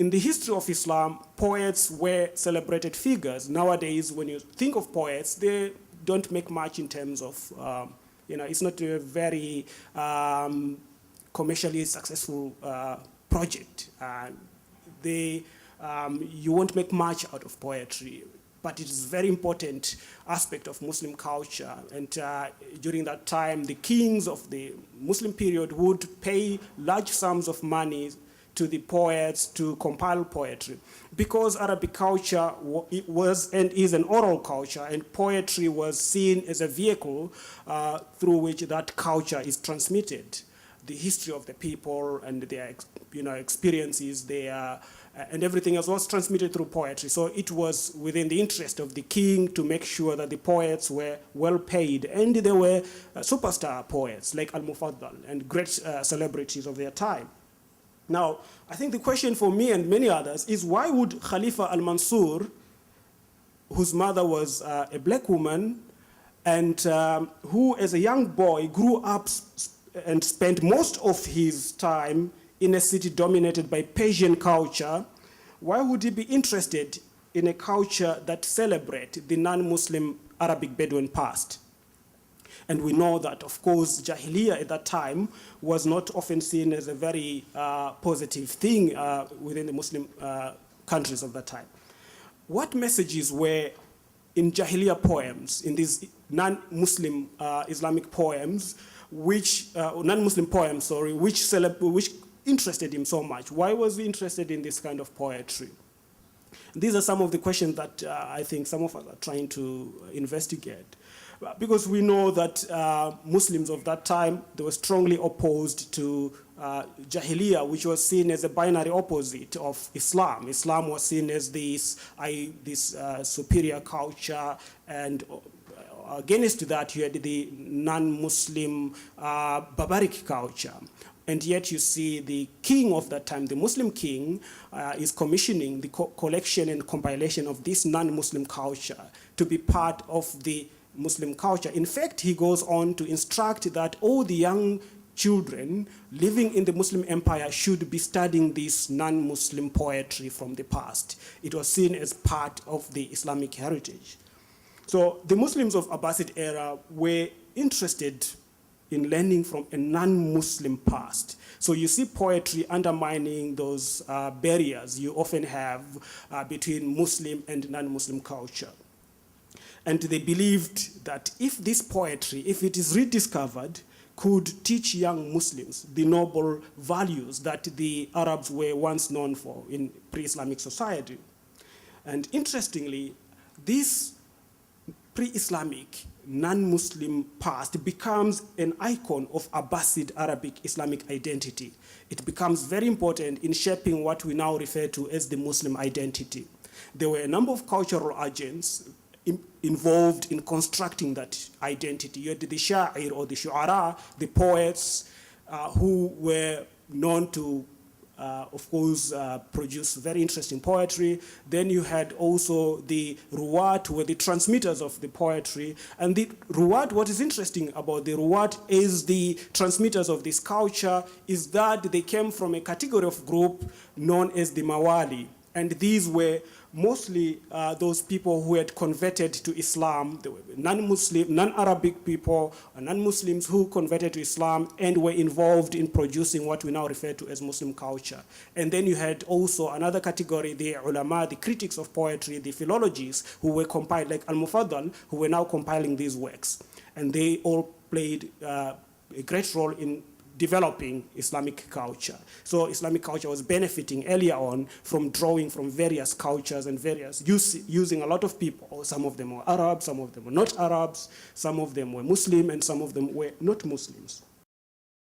in the history of Islam, poets were celebrated figures. Nowadays, when you think of poets, they don't make much in terms of, it's not a very commercially successful project. You won't make much out of poetry, but it is a very important aspect of Muslim culture. And during that time, the kings of the Muslim period would pay large sums of money to the poets to compile poetry. Because Arabic culture was and is an oral culture, and poetry was seen as a vehicle through which that culture is transmitted. The history of the people and their experiences, and everything else was transmitted through poetry. So it was within the interest of the king to make sure that the poets were well paid. And there were superstar poets like Al-Mufaddal and great celebrities of their time. Now, I think the question for me and many others is, why would Khalifa al-Mansur, whose mother was a black woman, and who as a young boy grew up and spent most of his time in a city dominated by Persian culture, why would he be interested in a culture that celebrates the non-Muslim Arabic Bedouin past? And we know that, of course, Jahiliyyah at that time was not often seen as a very positive thing within the Muslim countries of that time. What messages were in Jahiliyyah poems, in these non-Muslim Islamic poems, which interested him so much? Why was he interested in this kind of poetry? These are some of the questions that I think some of us are trying to investigate. Because we know that Muslims of that time, they were strongly opposed to Jahiliyyah, which was seen as a binary opposite of Islam. Islam was seen as this superior culture, and against that you had the non-Muslim barbaric culture. And yet you see the king of that time, the Muslim king, is commissioning the collection and compilation of this non-Muslim culture to be part of the Muslim culture. In fact, he goes on to instruct that all the young children living in the Muslim empire should be studying this non-Muslim poetry from the past. It was seen as part of the Islamic heritage. So the Muslims of Abbasid era were interested in learning from a non-Muslim past. So you see poetry undermining those barriers you often have between Muslim and non-Muslim culture. And they believed that if this poetry, if it is rediscovered, could teach young Muslims the noble values that the Arabs were once known for in pre-Islamic society. And interestingly, this pre-Islamic non-Muslim past becomes an icon of Abbasid Arabic Islamic identity. It becomes very important in shaping what we now refer to as the Muslim identity. There were a number of cultural agents involved in constructing that identity. You had the sha'ir or the shu'ara, the poets who were known to, of course, produce very interesting poetry. Then you had also the ruwat, who were the transmitters of the poetry. And the ruwat, what is interesting about the ruwat is the transmitters of this culture is that they came from a category of group known as the mawali. And these were mostly those people who had converted to Islam. They were non-Muslim, non-Arabic people, non-Muslims who converted to Islam and were involved in producing what we now refer to as Muslim culture. And then you had also another category, the ulama, the critics of poetry, the philologists who were compiled, like Al-Mufaddal, who were now compiling these works. And they all played a great role in developing Islamic culture. So Islamic culture was benefiting earlier on from drawing from various cultures and using a lot of people. Some of them were Arabs, some of them were not Arabs, some of them were Muslim, and some of them were not Muslims.